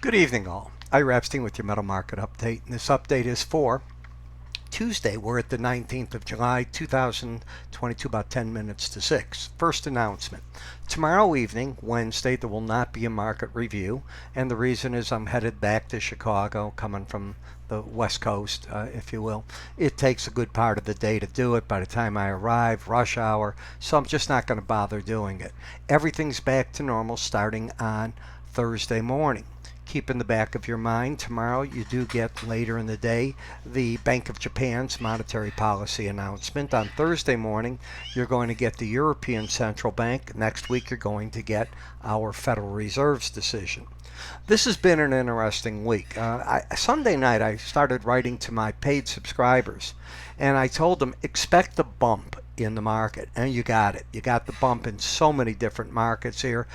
Good evening, all. Ira Epstein with your metal market update. And this update is for Tuesday. We're at the 19th of July, 2022, about 10 minutes to 6. First announcement. Tomorrow evening, Wednesday, there will not be a market review. And the reason is I'm headed back to Chicago, coming from the West Coast, if you will. It takes a good part of the day to do it. By the time I arrive, rush hour. So I'm just not going to bother doing it. Everything's back to normal starting on Thursday morning. Keep in the back of your mind, tomorrow you do get later in the day the Bank of Japan's monetary policy announcement. On Thursday morning, you're going to get the European Central Bank. Next week, you're going to get our Federal Reserve's decision. This has been an interesting week. Sunday night, I started writing to my paid subscribers, and I told them, expect a bump in the market, and you got it. You got the bump in so many different markets here.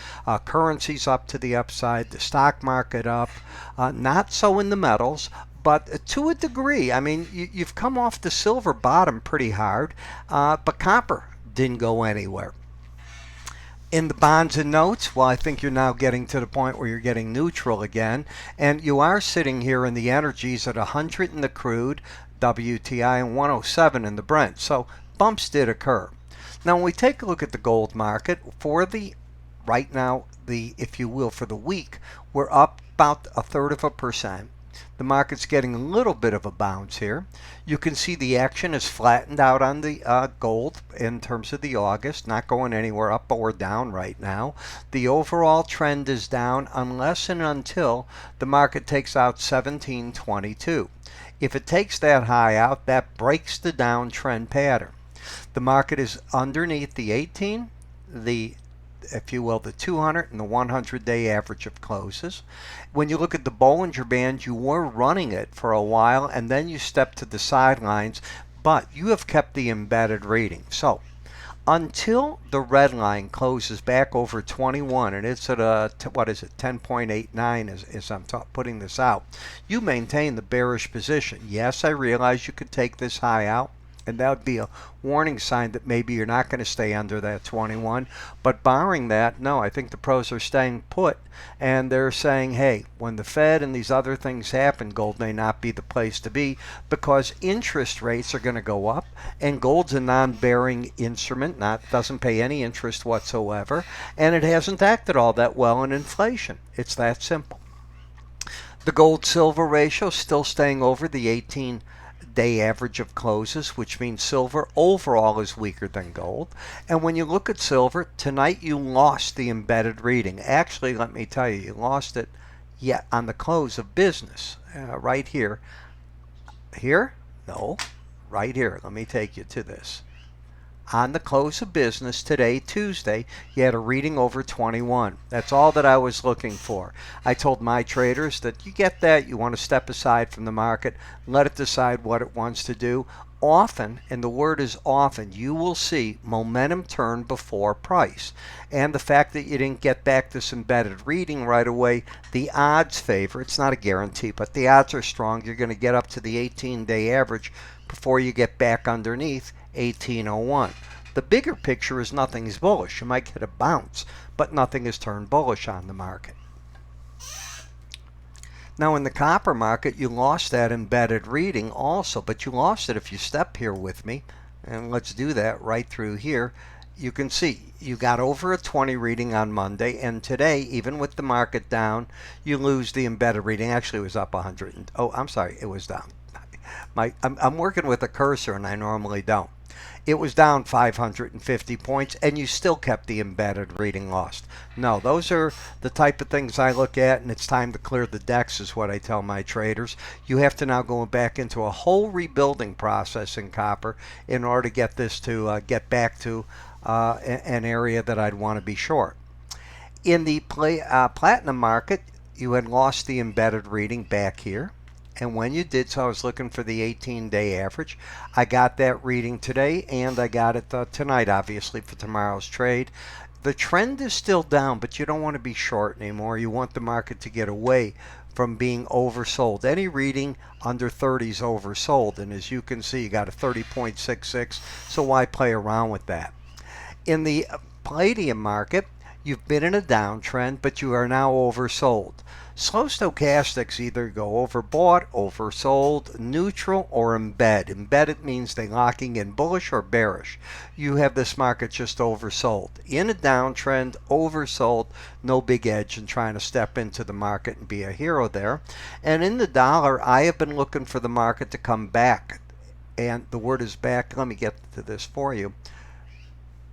Currencies up to the upside, the stock market up, not so in the metals, but to a degree. I mean, you've come off the silver bottom pretty hard, but copper didn't go anywhere. In the bonds and notes, well, I think you're now getting to the point where you're getting neutral again, and you are sitting here in the energies at 100 in the crude, WTI, and 107 in the Brent. So bumps did occur. Now, when we take a look at the gold market for the right now, if you will, for the week, we're up about 1/3%. The market's getting a little bit of a bounce here. You can see the action is flattened out on the gold in terms of the August, not going anywhere up or down right now. The overall trend is down unless and until the market takes out 1722. If it takes that high out, that breaks the downtrend pattern. The market is underneath the 18, if you will, the 200 and the 100-day average of closes. When you look at the Bollinger Band, you were running it for a while, and then you stepped to the sidelines, but you have kept the embedded reading. So until the red line closes back over 21, and it's at a, 10.89 as I'm putting this out, you maintain the bearish position. Yes, I realize you could take this high out, and that would be a warning sign that maybe you're not going to stay under that 21. But barring that, no, I think the pros are staying put. And they're saying, hey, when the Fed and these other things happen, gold may not be the place to be because interest rates are going to go up. And gold's a non-bearing instrument, doesn't pay any interest whatsoever. And it hasn't acted all that well in inflation. It's that simple. The gold-silver ratio still staying over the 18-day average of closes, which means silver overall is weaker than gold. And when you look at silver, tonight you lost the embedded reading. Actually, let me tell you, you lost it on the close of business. Right here. Here? No. Right here. Let me take you to this. On the close of business today, Tuesday, you had a reading over 21. That's all that I was looking for. I told my traders that you get that, you want to step aside from the market, let it decide what it wants to do. Often, and the word is often, you will see momentum turn before price. And the fact that you didn't get back this embedded reading right away, the odds favor. It's not a guarantee, but the odds are strong. You're going to get up to the 18-day average before you get back underneath 1801. The bigger picture is nothing's bullish. You might get a bounce, but nothing has turned bullish on the market. Now in the copper market, you lost that embedded reading also, but you lost it if you step here with me, and let's do that right through here. You can see you got over a 20 reading on Monday, and today, even with the market down, you lose the embedded reading. Actually, it was up 100. I'm sorry, it was down. I'm working with a cursor, and I normally don't. It was down 550 points, and you still kept the embedded reading lost. No, those are the type of things I look at, and it's time to clear the decks is what I tell my traders. You have to now go back into a whole rebuilding process in copper in order to get this to get back to an area that I'd want to be short. In the platinum market, you had lost the embedded reading back here. And when you did, so I was looking for the 18-day average. I got that reading today, and I got it tonight, obviously, for tomorrow's trade. The trend is still down, but you don't want to be short anymore. You want the market to get away from being oversold. Any reading under 30 is oversold, and as you can see, you got a 30.66, so why play around with that? In the palladium market, You've been in a downtrend, but you are now oversold. Slow stochastics either go overbought, oversold, neutral, or embed. Embedded means they're locking in bullish or bearish. You have this market just oversold. In a downtrend, oversold, no big edge in trying to step into the market and be a hero there. And in the dollar, I have been looking for the market to come back. And the word is back. Let me get to this for you.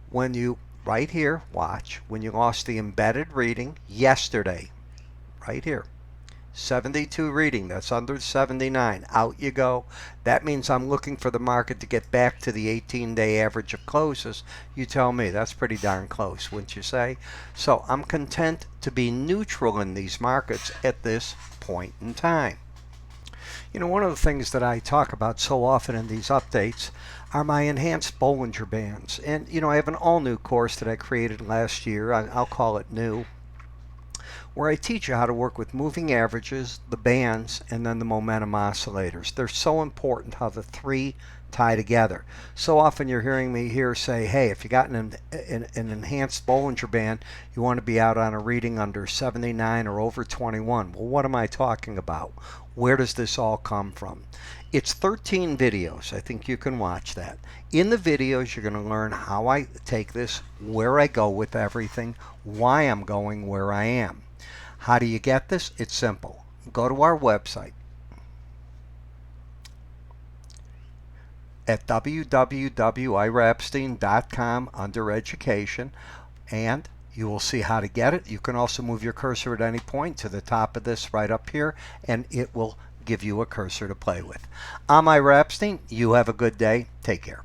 When you, right here, watch, when you lost the embedded reading yesterday, right here, 72 reading, that's under 79, out you go. That means I'm looking for the market to get back to the 18-day average of closes. You tell me, that's pretty darn close, wouldn't you say? So I'm content to be neutral in these markets at this point in time. You know, one of the things that I talk about so often in these updates are my enhanced Bollinger Bands. And, you know, I have an all-new course that I created last year. I'll call it new, where I teach you how to work with moving averages, the bands, and then the momentum oscillators. They're so important how the three tie together. So often you're hearing me here say, hey, if you got an enhanced Bollinger Band, you want to be out on a reading under 79 or over 21. Well, what am I talking about? Where does this all come from? It's 13 videos. I think you can watch that. In the videos, you're going to learn how I take this, where I go with everything, why I'm going where I am. How do you get this? It's simple. Go to our website at www.iraepstein.com under education, and you will see how to get it. You can also move your cursor at any point to the top of this right up here, and it will give you a cursor to play with. I'm Ira Epstein. You have a good day. Take care.